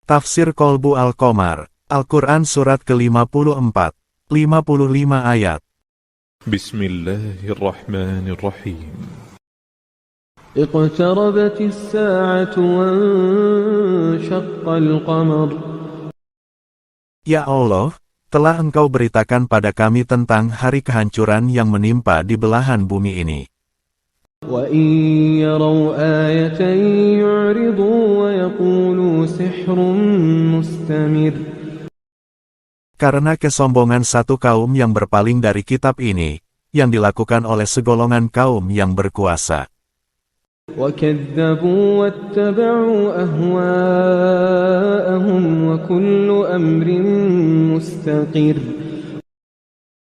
Tafsir Qalbu Al-Qamar, Al-Quran Surat ke-54, 55 ayat. Bismillahirrahmanirrahim. Iqtarabatis sa'atu wanshaqqal qamar. Ya Allah, telah Engkau beritakan pada kami tentang hari kehancuran yang menimpa di belahan bumi ini. وَإِنْ يَرَوْا آيَةً يُعْرِضُوا وَيَقُولُوا سِحْرٌ مُسْتَمِرٌّ. Karena kesombongan satu kaum yang berpaling dari kitab ini, yang dilakukan oleh segolongan kaum yang berkuasa. وَكَذَّبُوا وَاتَّبَعُوا أَهْوَاءَهُمْ وَكُلُّ أَمْرٍ مُسْتَقِرٌّ.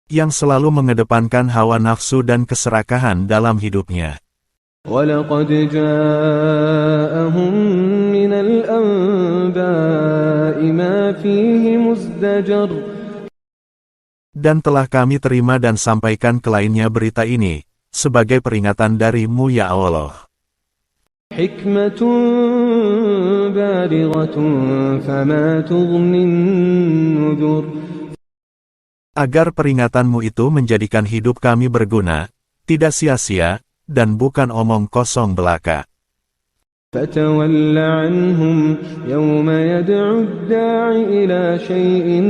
Yang selalu mengedepankan hawa nafsu dan keserakahan dalam hidupnya. وَلَقَدْ جَاءَهُمْ مِنَ الْأَنْبَاءِ مَا فِيهِ مُزْدَجَرٌ. Dan telah kami terima dan sampaikan ke lainnya berita ini, sebagai peringatan dari-Mu ya Allah. حِكْمَةٌ بَالِغَةٌ فَمَا تُغْنِ النُّذُرُ. Agar peringatan-Mu itu menjadikan hidup kami berguna, tidak sia-sia, dan bukan omong kosong belaka. فَتَوَلَّ عَنْهُمْ يَوْمَ يَدْعُ الدَّاعِ إِلَى شَيْءٍ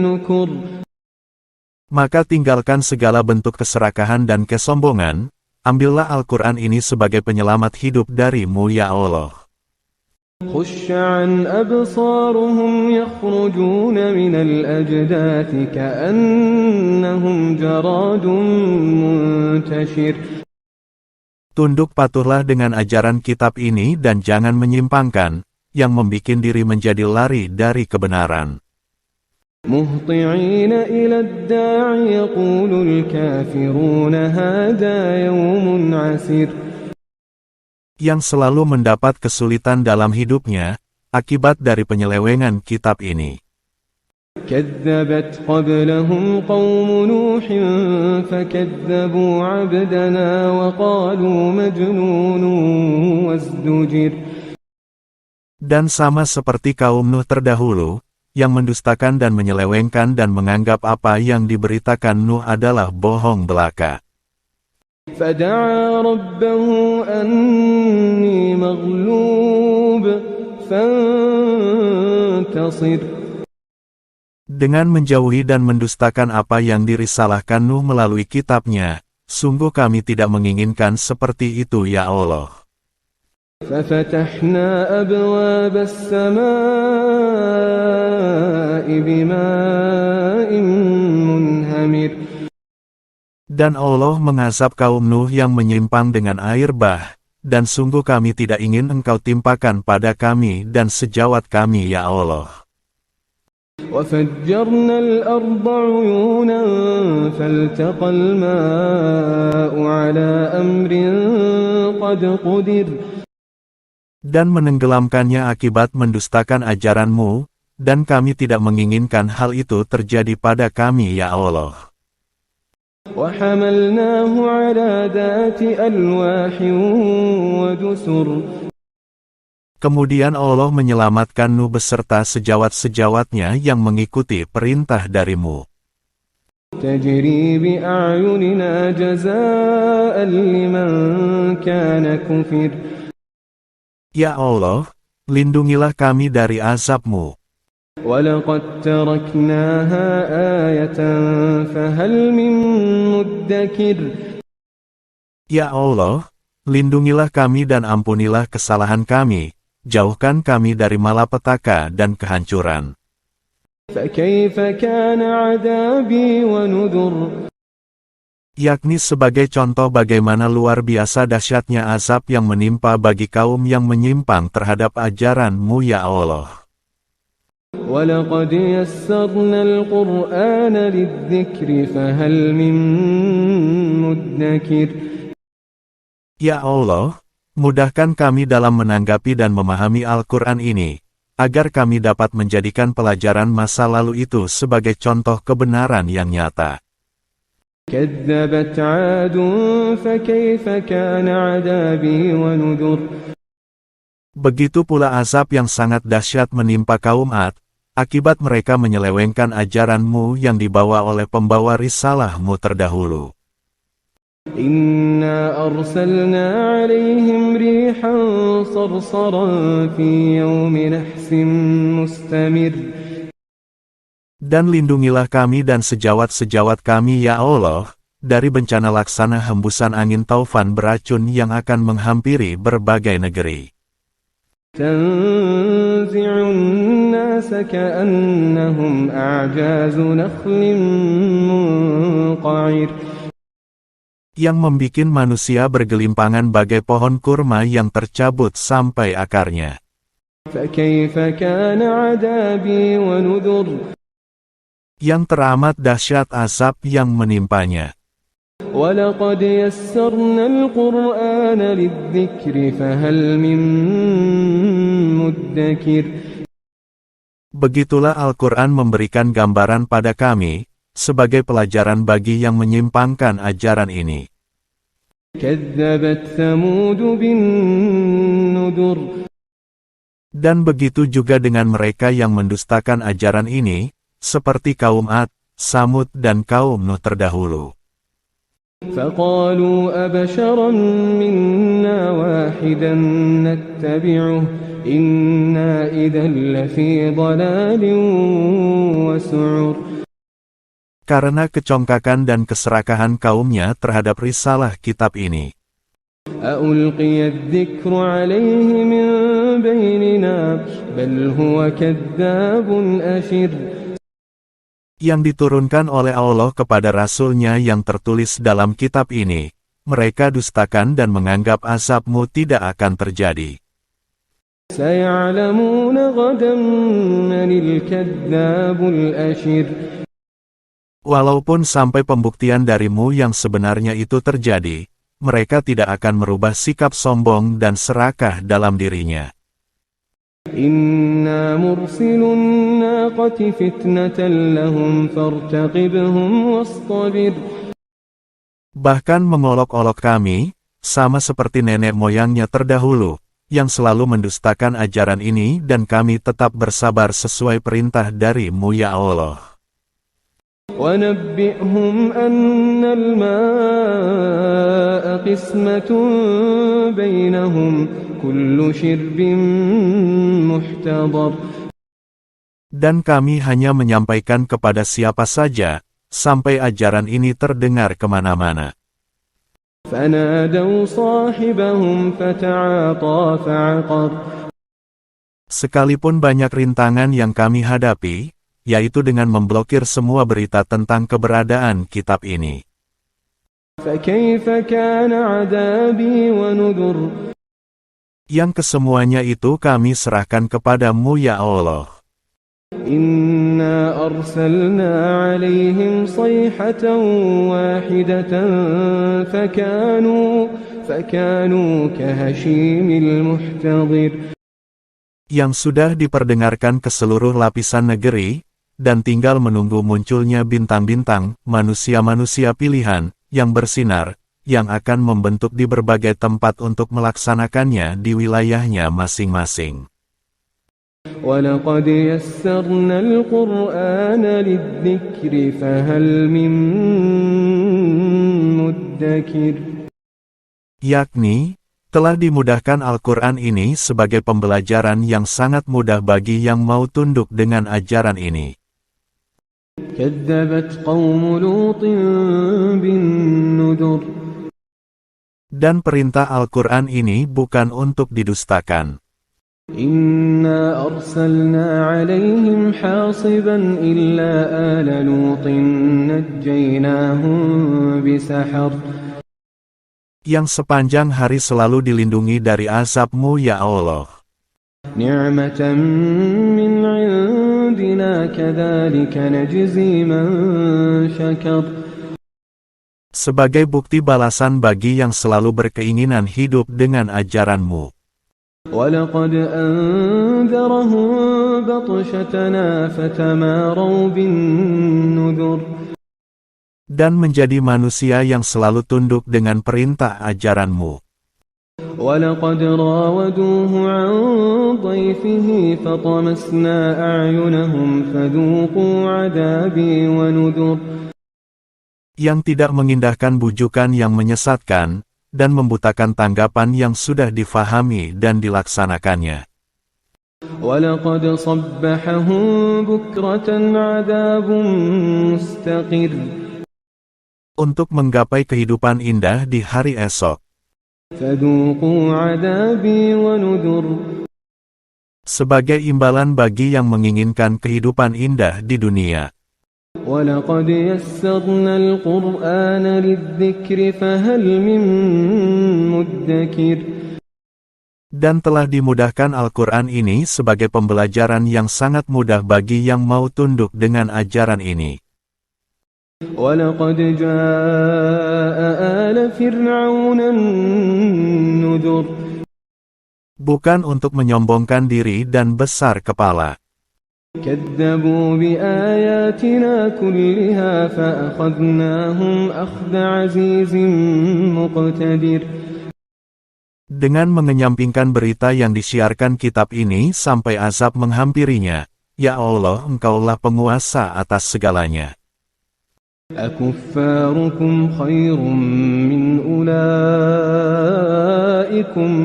نُكُرٍ. Maka tinggalkan segala bentuk keserakahan dan kesombongan, ambillah Al-Quran ini sebagai penyelamat hidup dari-Mu ya Allah. خُشَّ عَنْ أَبْصَارُهُمْ يَخْرُجُونَ مِنَ الْأَجْدَاثِ كَأَنَّهُمْ جَرَادٌ مُنْتَشِرٌ. Tunduk patuhlah dengan ajaran kitab ini dan jangan menyimpangkan, yang membikin diri menjadi lari dari kebenaran. مُهْطِعِينَ إِلَى الدَّاعِ يَقُولُ الْكَافِرُونَ هَذَا يَوْمٌ عَسِرٌ. Yang selalu mendapat kesulitan dalam hidupnya, akibat dari penyelewengan kitab ini. كَذَّبَتْ قَبْلَهُمْ قَوْمُ نُوحٍ فَكَذَّبُوا عَبْدَنَا وَقَالُوا مَجْنُونٌ وَازْدُجِرَ. Dan sama seperti kaum Nuh terdahulu, yang mendustakan dan menyelewengkan dan menganggap apa yang diberitakan Nuh adalah bohong belaka. فَدَعَا رَبَّهُ أَنِّي مَغْلُوبٌ فَانْتَصِرْ. Dengan menjauhi dan mendustakan apa yang dirisalahkan Nuh melalui kitabnya, sungguh kami tidak menginginkan seperti itu ya Allah. فَفَتَحْنَا أَبْوَابَ السَّمَاءِ بِمَاءٍ مُنْهَمِرٍ. Dan Allah mengazab kaum Nuh yang menyimpang dengan air bah, dan sungguh kami tidak ingin Engkau timpakan pada kami dan sejawat kami ya Allah. وَفَجَّرْنَا الْأَرْضَ عُيُونًا فَالْتَقَى الْمَاءُ عَلَى أَمْرٍ قَدْ قُدِرَ. Dan menenggelamkannya akibat mendustakan ajaran-Mu, dan kami tidak menginginkan hal itu terjadi pada kami ya Allah. وَحَمَلْنَاهُ عَلَى ذَاتِ أَلْوَاحٍ وَدُسُرٍ. Kemudian Allah menyelamatkan Nuh beserta sejawat-sejawatnya yang mengikuti perintah dari-Mu. تَجْرِي بِأَعْيُنِنَا جَزَاءً لِمَنْ كَانَ كُفِرَ. Ya Allah, lindungilah kami dari azab-Mu. وَلَقَدْ تَرَكْنَاهَا آيَةً فَهَلْ مِن مُّدَّكِرٍ. Ya Allah, lindungilah kami dan ampunilah kesalahan kami, jauhkan kami dari malapetaka dan kehancuran. فَكَيْفَ كَانَ عَذَابِي وَنُذُرِ. Yakni sebagai contoh bagaimana luar biasa dahsyatnya azab yang menimpa bagi kaum yang menyimpang terhadap ajaran-Mu ya Allah. وَلَقَدْ يَسَّرْنَا الْقُرْآنَ لِلذِّكْرِ فَهَلْ مِن مُّدَّكِرٍ. Ya Allah, mudahkan kami dalam menanggapi dan memahami Al-Quran ini, agar kami dapat menjadikan pelajaran masa lalu itu sebagai contoh kebenaran yang nyata. كَذَّبَتْ عَادٌ فَكَيْفَ كَانَ عَذَابِي وَنُذُرِ. Begitu pula azab yang sangat dahsyat menimpa kaum Ad, akibat mereka menyelewengkan ajaran-Mu yang dibawa oleh pembawa risalah-Mu terdahulu. Inna arsalna alaihim rihan sarsaran fi yawmi nahsin mustamir. Dan lindungilah kami dan sejawat-sejawat kami ya Allah, dari bencana laksana hembusan angin taufan beracun yang akan menghampiri berbagai negeri. تنزع الناس كأنهم أعجاز نخل منقعر. Yang membikin manusia bergelimpangan bagai pohon kurma yang tercabut sampai akarnya. فكيف كان عذابي ونذر. Yang teramat dahsyat azab yang menimpanya. وَلَقَدْ يَسَّرْنَا الْقُرْآنَ لِلذِّكْرِ فَهَلْ مِن مُّدَّكِرٍ. Begitulah Al-Quran memberikan gambaran pada kami, sebagai pelajaran bagi yang menyimpangkan ajaran ini. كَذَّبَتْ ثَمُودُ بِالنُّذُرِ. Dan begitu juga dengan mereka yang mendustakan ajaran ini, seperti kaum Ad, Samud dan kaum Nuh terdahulu. فَقَالُوا أَبَشَرًا مِّنَّا وَاحِدًا نَّتَّبِعُهُ إِنَّا إِذًا لَّفِي ضَلَالٍ وَسُعُرٍ. Karena kecongkakan dan keserakahan kaumnya terhadap risalah kitab ini. أَأُلْقِيَ الذِّكْرُ عَلَيْهِ مِن بَيْنِنَا بَلْ هُوَ كَذَّابٌ أَشِرٌ. Yang diturunkan oleh Allah kepada Rasul-Nya yang tertulis dalam kitab ini, mereka dustakan dan menganggap azab-Mu tidak akan terjadi. سَيَعْلَمُونَ غَدًا مَّنِ الْكَذَّابُ الْأَشِرُ. Walaupun sampai pembuktian dari-Mu yang sebenarnya itu terjadi, mereka tidak akan merubah sikap sombong dan serakah dalam dirinya. إِنَّا مُرْسِلُو النَّاقَةِ فِتْنَةً لَّهُمْ فَارْتَقِبْهُمْ وَاصْطَبِرْ. Bahkan mengolok-olok kami, sama seperti nenek moyangnya terdahulu, yang selalu mendustakan ajaran ini dan kami tetap bersabar sesuai perintah dari-Mu ya Allah. وَنَبِّئْهُمْ أَنَّ الْمَاءَ قِسْمَةٌ بَيْنَهُمْ كُلُّ شِرْبٍ مُحْتَضَرٍ. Dan kami hanya menyampaikan kepada siapa saja, sampai ajaran ini terdengar kemana-mana. فَنَادَوْا صَاحِبَهُمْ فَتَعَاطَىٰ فَعَقَرَ. Sekalipun banyak rintangan yang kami hadapi, yaitu dengan memblokir semua berita tentang keberadaan kitab ini. فَكَيْفَ كَانَ عَذَابِي وَنُذُرِ. Yang kesemuanya itu kami serahkan kepada-Mu ya Allah. إِنَّا أَرْسَلْنَا عَلَيْهِمْ صَيْحَةً وَاحِدَةً فَكَانُوا كَهَشِيمِ الْمُحْتَظِرِ. Yang sudah diperdengarkan ke seluruh lapisan negeri, dan tinggal menunggu munculnya bintang-bintang, manusia-manusia pilihan, yang bersinar, yang akan membentuk di berbagai tempat untuk melaksanakannya di wilayahnya masing-masing. وَلَقَدْ يَسَّرْنَا الْقُرْآنَ لِلذِّكْرِ فَهَلْ مِن مُّدَّكِرٍ. Yakni, telah dimudahkan Al-Quran ini sebagai pembelajaran yang sangat mudah bagi yang mau tunduk dengan ajaran ini. كَذَّبَتْ قَوْمُ لُوطٍ بِالنُّذُرِ. Dan perintah Al-Quran ini bukan untuk didustakan. إِنَّا أَرْسَلْنَا عَلَيْهِمْ حَاصِبًا إِلَّا آلَ لُوطٍ نَجَّيْنَاهُم بِسَحَرٍ. Yang sepanjang hari selalu dilindungi dari azab-Mu ya Allah. نِعْمَةً مِّنْ عِندِنَا كَذَلِكَ نَجْزِي مَن شَكَرَ. Sebagai bukti balasan bagi yang selalu berkeinginan hidup dengan ajaran-Mu. وَلَقَدْ أَنذَرَهُم بَطْشَتَنَا فَتَمَارَوْا بِالنُّذُرِ. Dan menjadi manusia yang selalu tunduk dengan perintah ajaran-Mu. ولقد راودوه عن ضيفه فطمسنا أعينهم فذوقوا عذابي ونذر. Yang tidak mengindahkan bujukan yang menyesatkan, dan membutakan tanggapan yang sudah difahami dan dilaksanakannya. وَلَقَدْ صَبَّحَهُم بُكْرَةً عَذَابٌ مُسْتَقِرٌّ. Untuk menggapai kehidupan indah di hari esok. فَذُوقُوا عَذَابِي وَنُذُرِ. Sebagai imbalan bagi yang menginginkan kehidupan indah di dunia. وَلَقَدْ يَسَّرْنَا الْقُرْآنَ لِلذِّكْرِ فَهَلْ مِن مُّدَّكِرٍ. Dan telah dimudahkan Al-Quran ini sebagai pembelajaran yang sangat mudah bagi yang mau tunduk dengan ajaran ini. وَلَقَدْ جَاءَ آلَ فِرْعَوْنَ النُّذُرُ. Bukan untuk menyombongkan diri dan besar kepala. كَذَّبُوا بِآيَاتِنَا كُلِّهَا فَأَخَذْنَاهُمْ أَخْذَ عَزِيزٍ مُقْتَدِرٍ. Dengan mengenyampingkan berita yang disiarkan kitab ini sampai azab menghampirinya, ya Allah, Engkaulah penguasa atas segalanya. أَكُفَّارُكُمْ خَيْرٌ مِّنْ أُولَئِكُمْ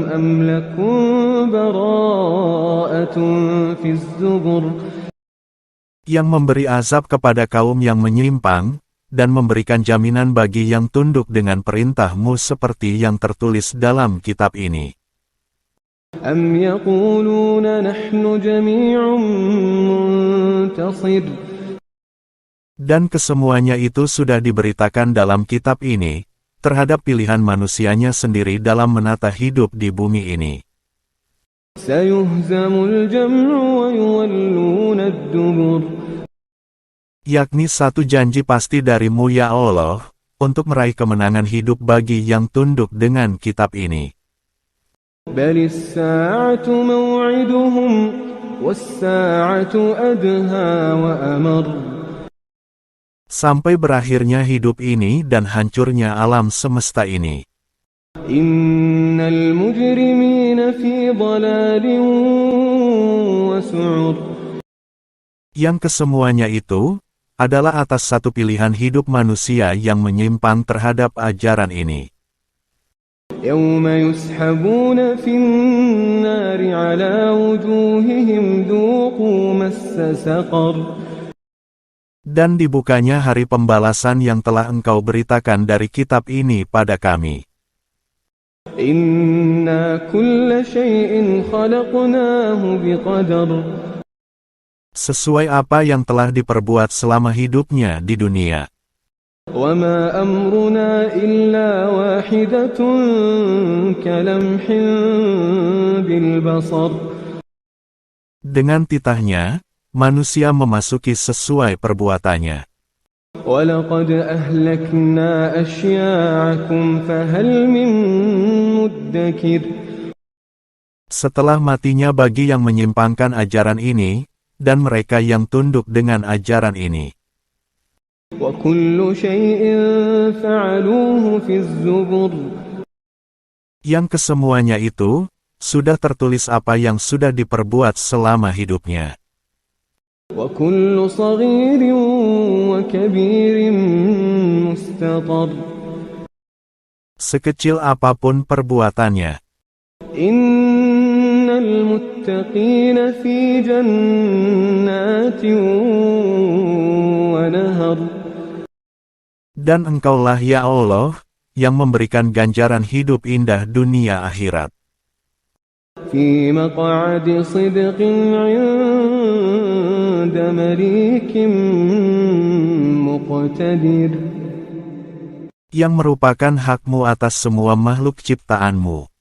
أَمْ لَكُمْ بَرَاءَةٌ فِي الزُّبُرِ. Yang memberi azab kepada kaum yang menyimpang, dan memberikan jaminan bagi yang tunduk dengan perintah-Mu seperti yang tertulis dalam kitab ini. أَمْ يَقُولُونَ نَحْنُ جَمِيعٌ مُّنتَصِرٌ. Dan kesemuanya itu sudah diberitakan dalam kitab ini, terhadap pilihan manusianya sendiri dalam menata hidup di bumi ini. سَيُهْزَمُ الْجَمْعُ وَيُوَلُّونَ الدُّبُرَ. Yakni satu janji pasti dari-Mu ya Allah, untuk meraih kemenangan hidup bagi yang tunduk dengan kitab ini. بَلِ السَّاعَةُ مَوْعِدُهُمْ وَالسَّاعَةُ أَدْهَى وَأَمَرُّ. Sampai berakhirnya hidup ini dan hancurnya alam semesta ini. إِنَّ الْمُجْرِمِينَ فِي ضَلَالٍ وَسُعُرٍ. Yang kesemuanya itu adalah atas satu pilihan hidup manusia yang menyimpang terhadap ajaran ini. يَوْمَ يُسْحَبُونَ فِي النَّارِ عَلَى وُجُوهِهِمْ ذُوقُوا مَسَّ سَقَرَ. Dan dibukanya hari pembalasan yang telah Engkau beritakan dari kitab ini pada kami. إِنَّا كُلَّ شَيْءٍ خَلَقْنَاهُ بِقَدَرٍ. Sesuai apa yang telah diperbuat selama hidupnya di dunia. وَمَا أَمْرُنَا إِلَّا وَاحِدَةٌ كَلَمْحٍ بِالْبَصَرِ. Dengan titahnya, manusia memasuki sesuai perbuatannya. وَلَقَدْ أَهْلَكْنَا أَشْيَاعَكُمْ فَهَلْ مِن مُّدَّكِرٍ. Setelah matinya bagi yang menyimpangkan ajaran ini, dan mereka yang tunduk dengan ajaran ini. وَكُلُّ شَيْءٍ فَعَلُوهُ فِي الزُّبُرِ. Yang kesemuanya itu, sudah tertulis apa yang sudah diperbuat selama hidupnya. وَكُلُّ صَغِيرٍ وَكَبِيرٍ مُسْتَطَرٍ. Sekecil apapun perbuatannya. إِنَّ الْمُتَّقِينَ فِي جَنَّاتٍ وَنَهَرٍ. Dan Engkaulah ya Allah, yang memberikan ganjaran hidup indah dunia akhirat. فِي مَقْعَدِ صِدْقٍ عِندَ مَلِيكٍ مُقْتَدِرٍ. Yang merupakan hak-Mu atas semua makhluk ciptaan-Mu.